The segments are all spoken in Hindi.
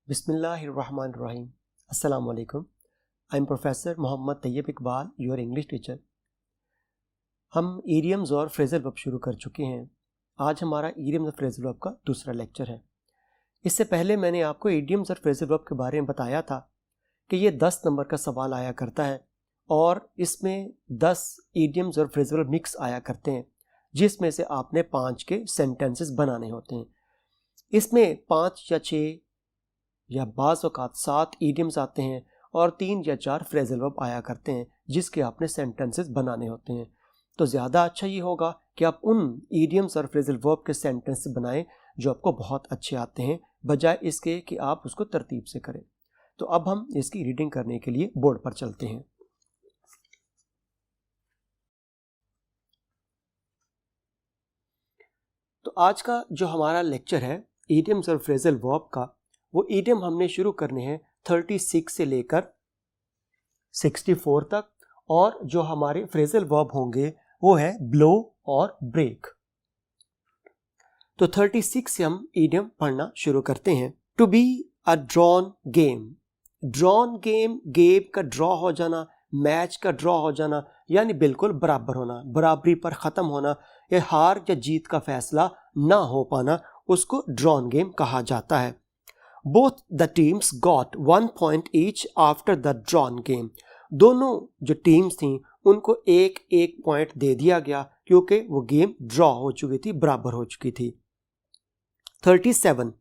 बिस्मिल्लाहिर्रहमानिर्रहीम। अस्सलाम वालेकुम। I am professor Mohammad Tayyab Iqbal, your English teacher. हम ईडियम्स और फ्रेजल वर्ब शुरू कर चुके हैं। आज हमारा ईडियम्स और फ्रेजल वर्ब का दूसरा लेक्चर है। इससे पहले मैंने आपको ईडियम्स और फ्रेजल वर्ब के बारे में बताया था कि ये 10 नंबर का सवाल आया करता है और इसमें 10 ईडियम्स और फ्रेजल वर्ब मिक्स आया करते हैं, जिसमें से आपने 5 के सेंटेंसेस बनाने होते हैं। इसमें 5 या 6 या बाज़ औक़ात 7 ईडियम्स आते हैं और 3 या 4 फ्रेजल वर्ब आया करते हैं, जिसके आपने सेंटेंसेस बनाने होते हैं। तो ज़्यादा अच्छा ये होगा कि आप उन ईडियम्स और फ्रेजल वर्ब के सेंटेंस बनाएं जो आपको बहुत अच्छे आते हैं, बजाय इसके कि आप उसको तरतीब से करें। तो अब हम इसकी रीडिंग करने के लिए बोर्ड पर चलते हैं। तो आज का जो हमारा लेक्चर है ईडियम्स और फ्रेजल वर्ब का, वो ईडियम हमने शुरू करने हैं 36 से लेकर 64 तक, और जो हमारे फ्रेजल वर्ब होंगे वो है ब्लो और ब्रेक। तो 36 से हम ईडियम पढ़ना शुरू करते हैं। To be a drawn game. Drawn game, गेम का ड्रॉ हो जाना, मैच का ड्रॉ हो जाना, यानी बिल्कुल बराबर होना, बराबरी पर ख़त्म होना, या हार या जीत का फैसला ना हो पाना, उसको ड्रॉन गेम कहा जाता है। Both the teams got 1 point each after the drawn game. दोनों जो टीम्स थी उनको एक एक पॉइंट दे दिया गया क्योंकि वो गेम ड्रॉ हो चुकी थी, बराबर हो चुकी थी। 37.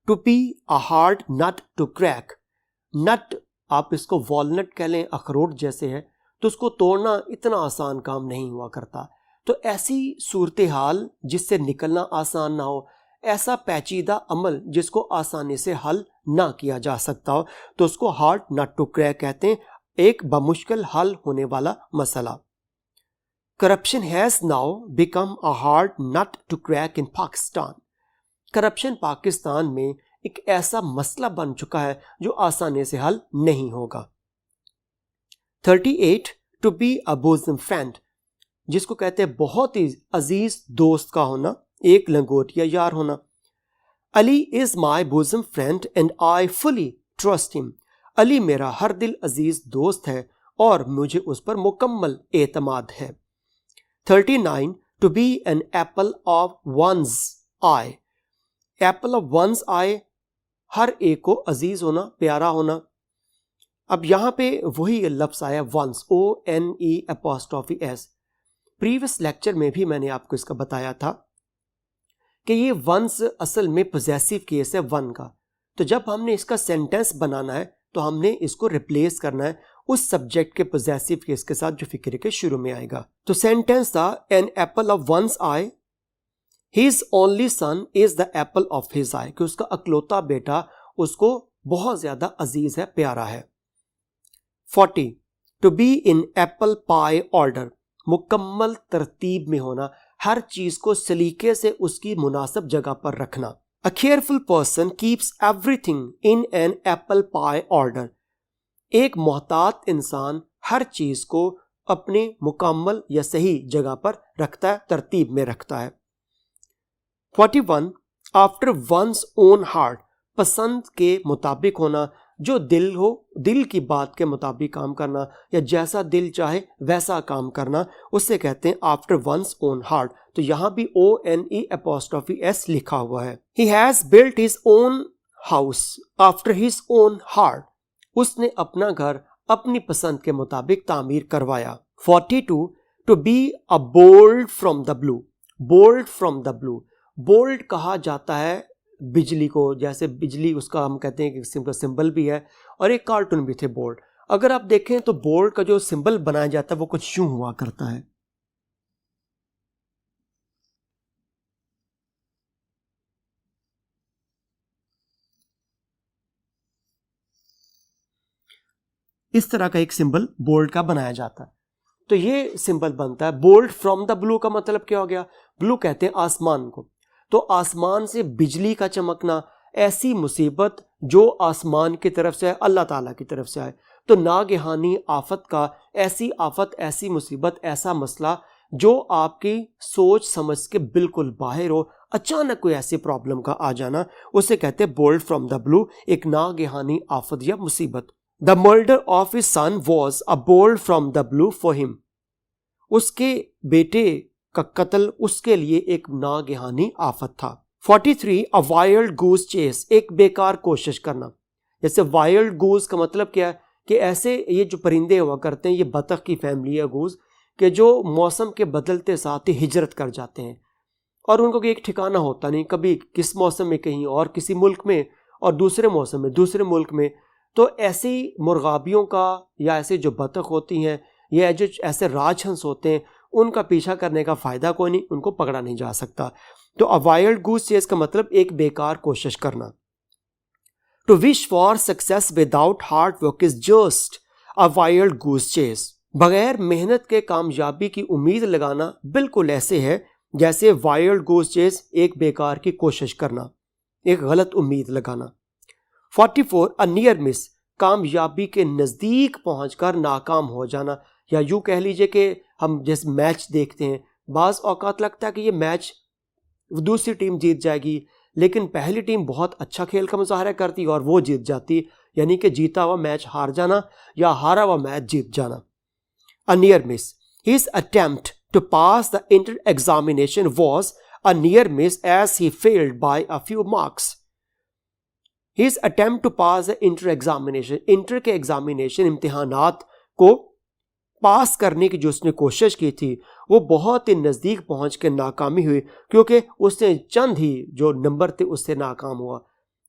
To be a hard nut to crack. नट आप इसको वॉलनट कह लें, अखरोट जैसे है, तो उसको तोड़ना इतना आसान काम नहीं हुआ करता। तो ऐसी सूरत हाल जिससे निकलना आसान ना हो, ऐसा पेचीदा अमल जिसको आसानी से हल ना किया जा सकता हो, तो उसको हार्ड नट टू क्रैक कहते हैं, एक बमुश्किल हल होने वाला मसला। Corruption has now become a hard nut to crack in Pakistan. Corruption Pakistan में एक ऐसा मसला बन चुका है जो आसानी से हल नहीं होगा। 38. टू बी अ बोसम फ्रेंड, जिसको कहते हैं बहुत ही अजीज दोस्त का होना, एक लंगोटिया यार होना। Ali is my bosom friend and I fully trust him. Ali मेरा हर दिल अजीज दोस्त है और मुझे उस पर मुकम्मल एतमाद है। 39. To be an apple of one's eye. Apple of one's eye, हर एक को अजीज होना, प्यारा होना। अब यहां पे वही लफ्ज आया वंस, ONE'. प्रीवियस लेक्चर में भी मैंने आपको इसका बताया था कि ये वंस असल में पोजेसिव केस है वन का। तो जब हमने इसका सेंटेंस बनाना है तो हमने इसको रिप्लेस करना है उस सब्जेक्ट के पोजेसिव केस के साथ जो फिक्र के शुरू में आएगा। तो सेंटेंस था an apple of one's eye, his only son is the apple of his eye, कि उसका अकलौता बेटा उसको बहुत ज्यादा अजीज है, प्यारा है। 40. To be in apple pie order, मुकम्मल तरतीब में होना, हर चीज को सलीके से उसकी मुनासिब जगह पर रखना। अ careful person keeps everything in an apple pie order. एक मोहतात इंसान हर चीज को अपने मुकम्मल या सही जगह पर रखता है, तरतीब में रखता है। 41. आफ्टर वंस ओन हार्ट, पसंद के मुताबिक होना, जो दिल हो, दिल की बात के मुताबिक काम करना, या जैसा दिल चाहे वैसा काम करना, उससे कहते हैं आफ्टर वंस ओन हार्ट। तो यहां भी ONE'' लिखा हुआ है। He has built his own house after his own heart, उसने अपना घर अपनी पसंद के मुताबिक तामीर करवाया। 42. To be a bolt from the blue. Bolt from the blue, bolt कहा जाता है बिजली को, जैसे बिजली उसका हम कहते हैं कि सिंबल भी है, और एक कार्टून भी थे बोल्ड। अगर आप देखें तो बोल्ड का जो सिंबल बनाया जाता है वो कुछ यूं हुआ करता है। इस तरह का एक सिंबल बोल्ड का बनाया जाता है। तो ये सिंबल बनता है। बोल्ड फ्रॉम द ब्लू का मतलब क्या हो गया? ब्लू कहते हैं आसमान को। तो आसमान से बिजली का चमकना, ऐसी मुसीबत जो आसमान की तरफ से है, अल्लाह ताला की तरफ से आए, तो नागहानी आफत का, ऐसी आफत, ऐसी मुसीबत, ऐसा मसला जो आपकी सोच समझ के बिल्कुल बाहर हो, अचानक कोई ऐसी प्रॉब्लम का आ जाना, उसे कहते हैं बोल्ड फ्रॉम द ब्लू, एक नागहानी आफत या मुसीबत। The murder of his son was a bolt from the blue for him, उसके बेटे का कत्ल उसके लिए एक नागहानी आफत था। 43 अ वाइल्ड गूस चेस, एक बेकार कोशिश करना। जैसे वाइल्ड गूस का मतलब क्या है कि ऐसे ये जो परिंदे हुआ करते हैं, ये बतख की फैमिली है गूस, कि जो मौसम के बदलते साथ ही हिजरत कर जाते हैं और उनको एक ठिकाना होता नहीं, कभी किस मौसम में कहीं और किसी मुल्क में और दूसरे मौसम में दूसरे मुल्क में। तो ऐसी मुर्गाबियों का या ऐसे जो बतख होती हैं या जो ऐसे राजहंस होते हैं, उनका पीछा करने का फ़ायदा कोई नहीं, उनको पकड़ा नहीं जा सकता। तो अ वाइल्ड गूस चेस का मतलब एक बेकार कोशिश करना। To wish for success without hard work is just a wild goose chase, बगैर मेहनत के कामयाबी की उम्मीद लगाना बिल्कुल ऐसे है जैसे वाइल्ड गूस चेस, एक बेकार की कोशिश करना, एक गलत उम्मीद लगाना। 44 अ नियर मिस, कामयाबी के नज़दीक पहुंचकर नाकाम हो जाना, या यूँ कह लीजिए कि हम जैसे मैच देखते हैं, बाज़ औकात लगता है कि ये मैच दूसरी टीम जीत जाएगी, लेकिन पहली टीम बहुत अच्छा खेल का मुजाहरा करती और वो जीत जाती, यानी कि जीता हुआ मैच हार जाना या हारा हुआ मैच जीत जाना। A near miss, his attempt to pass the inter examination was a near miss as he failed by a few marks. His attempt to pass the inter examination, inter के एग्जामिनेशन इम्तिहानात को पास करने की जो उसने कोशिश की थी वो बहुत ही नज़दीक पहुंच के नाकामी हुई, क्योंकि उसने चंद ही जो नंबर थे उससे नाकाम हुआ,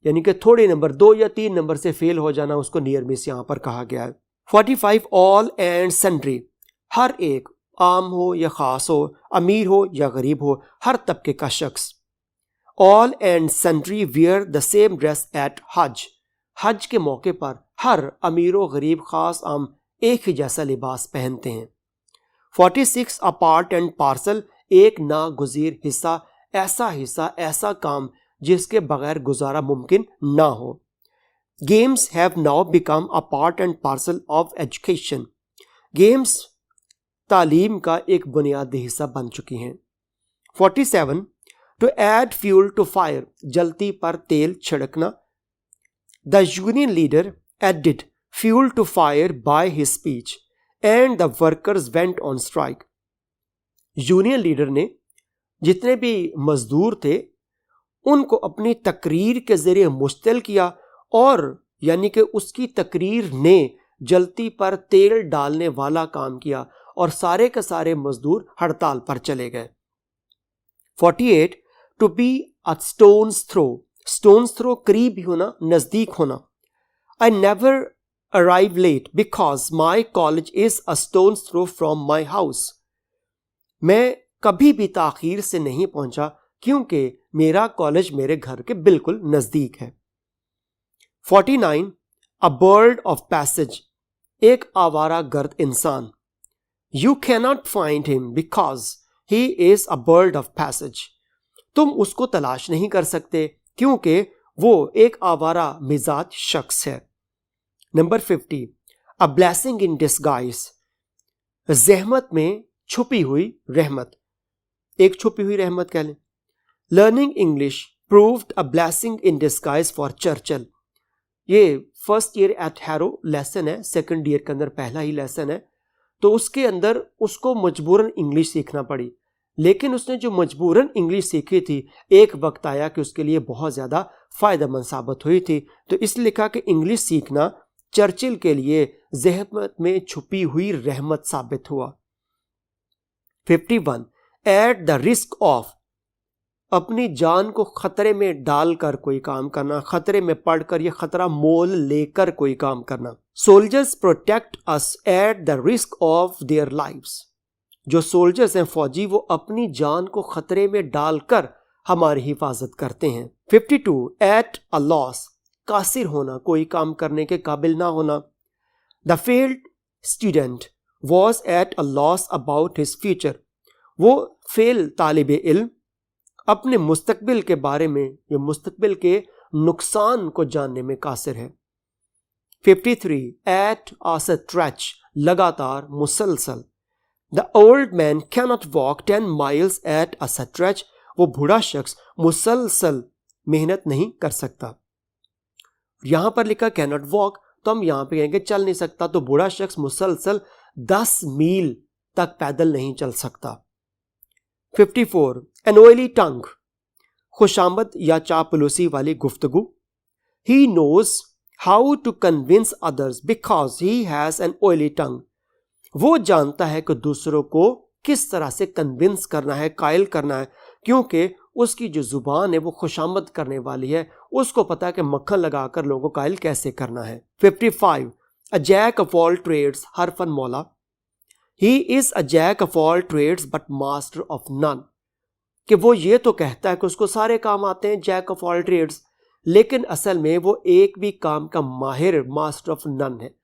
यानी कि थोड़े नंबर 2 या 3 नंबर से फेल हो जाना, उसको नियर मिस यहाँ पर कहा गया है। 45 ऑल एंड सन्ड्री, हर एक, आम हो या ख़ास हो, अमीर हो या गरीब हो, हर तबके का शख्स। All and sundry wear the same dress at Hajj, हज के मौके पर हर अमीर व गरीब, ख़ास आम एक ही जैसा लिबास पहनते हैं। 46 अ पार्ट एंड पार्सल, एक नागुज़ीर हिस्सा, ऐसा काम जिसके बगैर गुजारा मुमकिन ना हो। Games have now become a part and parcel of education, games तालीम का एक बुनियादी हिस्सा बन चुकी हैं। 47 to add fuel to fire, जलती पर तेल छिड़कना। The union leader added fuel to fire by his speech and the workers went on strike. Union leader ने जितने भी मजदूर थे उनको अपनी तकरीर के जरिए मुश्तिल किया, और यानी कि उसकी तकरीर ने जलती पर तेल डालने वाला काम किया और सारे के सारे मजदूर हड़ताल पर चले गए। 48 to be a stone's throw, stone's throw करीब होना, नजदीक होना। I never arrive late because my college is a stone's throw from my house. मैं कभी भी ताखीर से नहीं पहुंचा क्योंकि मेरा कॉलेज मेरे घर के बिल्कुल नजदीक है। 49 a bird of passage, एक आवारा गर्द इंसान। You cannot find him because he is a bird of passage. तुम उसको तलाश नहीं कर सकते क्योंकि वो एक आवारा मिजाज शख्स है। Number 50 a blessing in disguise, जहमत में छुपी हुई रहमत, एक छुपी हुई रहमत कह लें। Learning English proved a blessing in disguise for Churchill, ये first year at Harrow lesson है, सेकंड ईयर के अंदर पहला ही लेसन है, तो उसके अंदर उसको मजबूरन इंग्लिश सीखना पड़ी, लेकिन उसने जो मजबूरन इंग्लिश सीखी थी एक वक्त आया कि उसके लिए बहुत ज़्यादा फ़ायदेमंद साबित हुई थी, तो इसलिए लिखा कि इंग्लिश सीखना चर्चिल के लिए जहमत में छुपी हुई रहमत साबित हुआ। 51 एट द रिस्क ऑफ, अपनी जान को खतरे में डालकर कोई काम करना, खतरे में पड़कर यह खतरा मोल लेकर कोई काम करना। Soldiers protect us at the risk of their lives, जो सोल्जर्स हैं, फौजी, वो अपनी जान को खतरे में डालकर हमारी हिफाजत करते हैं। 52 एट अ लॉस, कासिर होना, कोई काम करने के काबिल ना होना। The failed student was at a loss about his future, वो फेल तालिब इल्म अपने मुस्तकबिल के बारे में या मुस्तकबिल के नुकसान को जानने में कासिर है। 53 एट अ स्ट्रेच, लगातार, मुसलसल। The old man cannot walk 10 miles at a stretch, वो बूढ़ा शख्स मुसलसल मेहनत नहीं कर सकता। यहां पर लिखा कैन नॉट वॉक, तो हम यहां पे कहेंगे चल नहीं सकता, तो बूढ़ा शख्स मुसलसल 10 मील तक पैदल नहीं चल सकता। 54 एन ऑयली टंग, खुशामद या चापलूसी वाली गुफ्तगू। He knows how to convince others because he has an oily tongue, वो जानता है कि दूसरों को किस तरह से कन्विंस करना है, कायल करना है, क्योंकि उसकी जो जुबान है वो खुशामद करने वाली है, उसको पता है कि मक्खन लगाकर लोगों को कायल कैसे करना है। 55 a jack of all trades हरफन मौला, he is a jack of all trades but master of none, कि वो ये तो कहता है कि उसको सारे काम आते हैं, जैक ऑफ ऑल ट्रेड्स, लेकिन असल में वो एक भी काम का माहिर, मास्टर ऑफ नन है।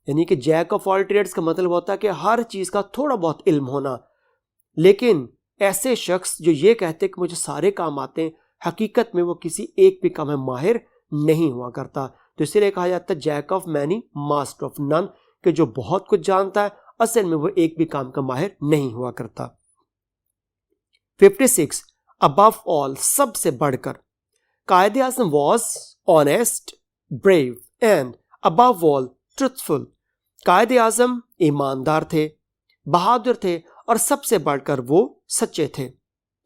यानी कि जैक ऑफ ऑल ट्रेड्स का मतलब होता है कि हर चीज का थोड़ा बहुत इल्म होना, लेकिन ऐसे शख्स जो ये कहते हैं कि मुझे सारे काम आते हैं, हकीकत में वो किसी एक भी काम में माहिर नहीं हुआ करता। तो इसीलिए कहा जाता है jack of many master of none, कि जो बहुत कुछ जानता है असल में वो एक भी काम का माहिर नहीं हुआ करता। 56 अबव ऑल, सबसे बढ़कर, Quaid Azam was honest, brave and above all truthful, Quaid Azam ईमानदार थे, बहादुर थे और सबसे बढ़कर वो सच्चे थे।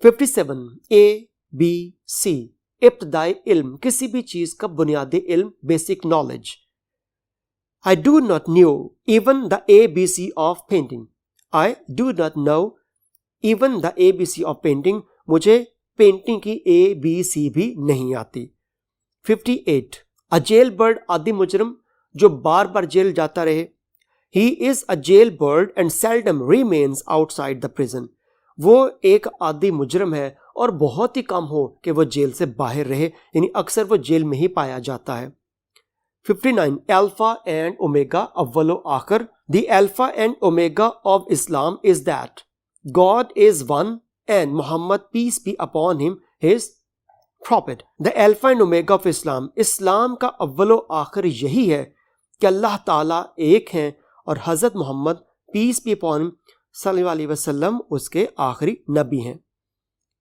57 ABC इब्तदाई इल्म, किसी भी चीज का बुनियादी इल्म, basic knowledge. I do not know even the ABC of painting. I do not know even the ABC of painting. मुझे पेंटिंग की ABC भी नहीं आती। 58 अ जेल बर्ड, आदि मुजरम जो बार बार जेल जाता रहे। He is a jailbird and seldom remains outside the prison. वो एक आदि मुजरम है और बहुत ही कम हो कि वो जेल से बाहर रहे, यानी अक्सर वो जेल में ही पाया जाता है। 59 अल्फा एंड ओमेगा, अव्वलो आखिर। The alpha and omega of Islam is that God is one and Muhammad, peace be upon him, his prophet. The alpha and omega of Islam, इस्लाम का अव्वलो आखिर यही है कि अल्लाह ताला एक हैं और हजरत Muhammad, peace be upon him, सल्लल्लाहु अलैहि वसल्लम उसके आखिरी नबी हैं।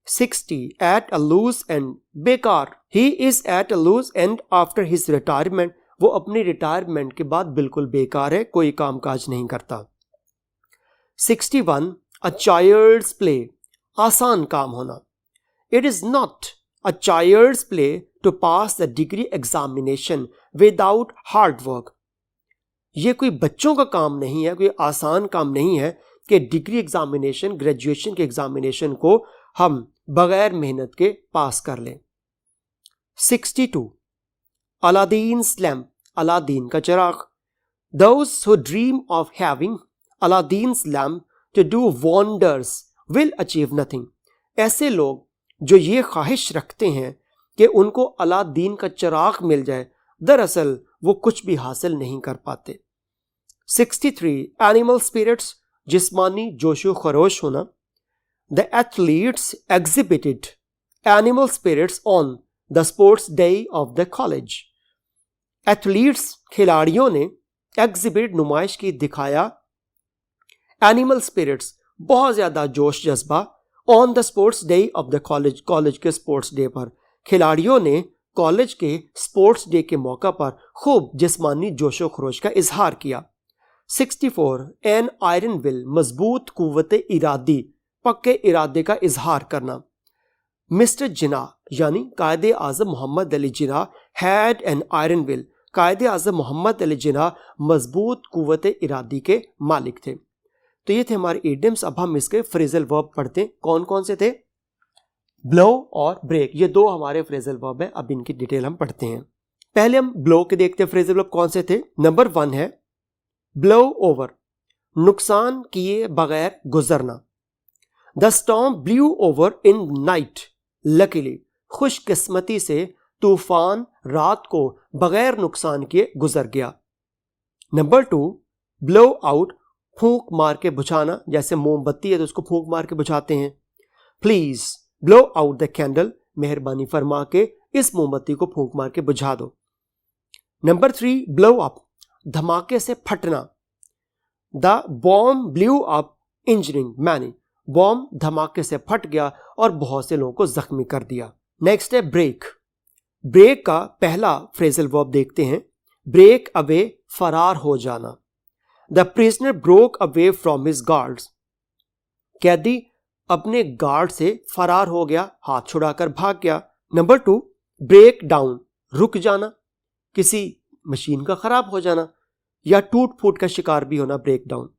60 एट अ लूज एंड, बेकार, he is at a loose end after his retirement, वो अपनी रिटायरमेंट के बाद बिल्कुल बेकार है, कोई काम काज नहीं करता। 61 अ चाइल्ड्स प्ले, आसान काम होना। It is not a child's play to pass the degree examination without hard work, ये कोई बच्चों का काम नहीं है, कोई आसान काम नहीं है कि डिग्री एग्जामिनेशन, ग्रेजुएशन के एग्जामिनेशन को हम बगैर मेहनत के पास कर लें। 62 अलादीन्स लैम्प, अलादीन का चिराग। Those who dream of having Aladdin's lamp to do wonders will achieve nothing. ऐसे लोग जो ये ख्वाहिश रखते हैं कि उनको अलादीन का चिराग मिल जाए, दरअसल वो कुछ भी हासिल नहीं कर पाते। 63 एनिमल स्पिरिट्स, जिस्मानी जोशो खरोश होना। The athletes exhibited animal spirits on the sports day of the college. Athletes, खिलाड़ियों ने, exhibit, नुमाइश की, दिखाया, animal spirits, बहुत ज्यादा जोश जज्बा, on the sports day of the college, college के स्पोर्ट्स डे पर खिलाड़ियों ने कॉलेज के स्पोर्ट्स डे के मौका पर खूब जिस्मानी जोशो खरोश का इजहार किया। 64 एन आयरन विल, मजबूत कुव्वत इरादी, पक्के इरादे का इजहार करना। मिस्टर जिना यानी कायदे आज़म मोहम्मद अली जिना हैड एन आयरन विल, कायदे आज़म मोहम्मद अली जिना मजबूत कुव्वत इरादी के मालिक थे। तो ये थे हमारे इडियम्स। अब हम इसके फ्रेजल वर्ब पढ़ते हैं। कौन कौन से थे? ब्लो और ब्रेक, ये दो हमारे फ्रेजल वर्ब है। अब इनकी डिटेल हम पढ़ते हैं। पहले हम ब्लो के देखते हैं फ्रेजल वर्ब कौन से थे। नंबर 1 है ब्लो ओवर, नुकसान किए बगैर गुजरना। The storm blew over in night luckily, खुशकिस्मती से तूफान रात को बगैर नुकसान किए गुजर गया। नंबर 2 ब्लो आउट, फूंक मार के बुझाना, जैसे मोमबत्ती है तो उसको फूंक मार के बुझाते हैं। Please blow out the candle, मेहरबानी फरमा के इस मोमबत्ती को फूंक मार के बुझा दो। नंबर 3 ब्लो अप, धमाके से फटना। The bomb blew up injuring many, bomb धमाके से फट गया और बहुत से लोगों को जख्मी कर दिया। नेक्स्ट है ब्रेक। ब्रेक का पहला फ्रेजल वर्ब देखते हैं, ब्रेक अवे, फरार हो जाना। The prisoner broke away from his guards. कैदी अपने गार्ड से फरार हो गया, हाथ छुड़ाकर भाग गया। नंबर 2, ब्रेक डाउन, रुक जाना, किसी मशीन का खराब हो जाना या टूट फूट का शिकार भी होना, break down.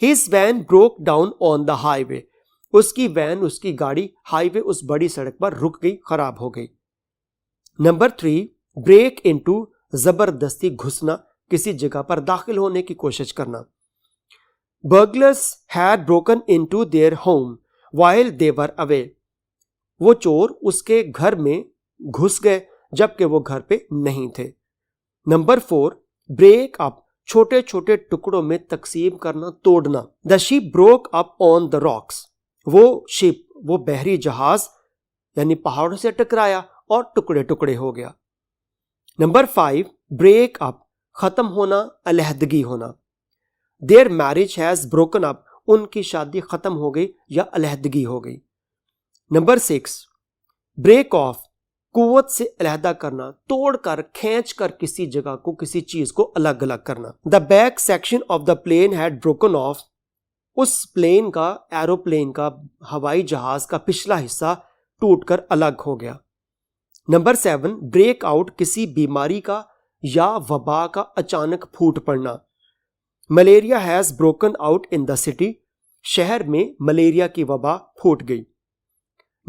His van broke down on the highway. उसकी वैन, उसकी गाड़ी हाईवे, उस बड़ी सड़क पर रुक गई, खराब हो गई। नंबर 3, ब्रेक इनटू, जबरदस्ती घुसना, किसी जगह पर दाखिल होने की कोशिश करना। Burglars had broken into their home while they were away. वो चोर उसके घर में घुस गए जबकि वो घर पे नहीं थे। नंबर 4, ब्रेक अप, छोटे छोटे टुकड़ों में तकसीम करना, तोड़ना। The ship broke up on the rocks. वो शिप, वो बहरी जहाज यानी पहाड़ों से टकराया और टुकड़े टुकड़े हो गया। नंबर 5, ब्रेक अप, खत्म होना, अलहदगी होना। There marriage has broken up, उनकी शादी खत्म हो गई या अलहदगी हो गई। नंबर 6, ब्रेक ऑफ, कुव्वत से अलहदा करना, तोड़कर, खींचकर किसी जगह को, किसी चीज को अलग अलग करना। The back section of the plane had broken off. उस प्लेन का, एरोप्लेन का, हवाई जहाज का पिछला हिस्सा टूटकर अलग हो गया। नंबर 7, ब्रेक आउट, किसी बीमारी का या वबा का अचानक फूट पड़ना। Malaria has broken out in the city. शहर में मलेरिया की वबा फूट गई।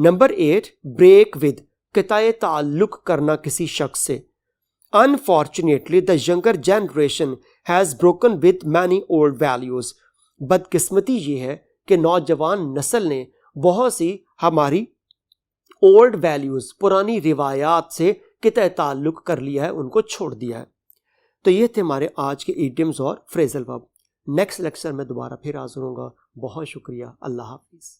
नंबर 8, ब्रेक विद, किताए ताल्लुक करना किसी शख्स से। Unfortunately the younger generation has broken with many old values. बदकिस्मती ये है कि नौजवान नस्ल ने बहुत सी हमारी ओल्ड वैल्यूज, पुरानी रिवायात से किताए ताल्लुक कर लिया है, उनको छोड़ दिया है। तो ये थे हमारे आज के इडियम्स और फ्रेजल वर्ब। नेक्स्ट लेक्चर में दोबारा फिर हाजिर होऊंगा। बहुत शुक्रिया। अल्लाह हाफिज।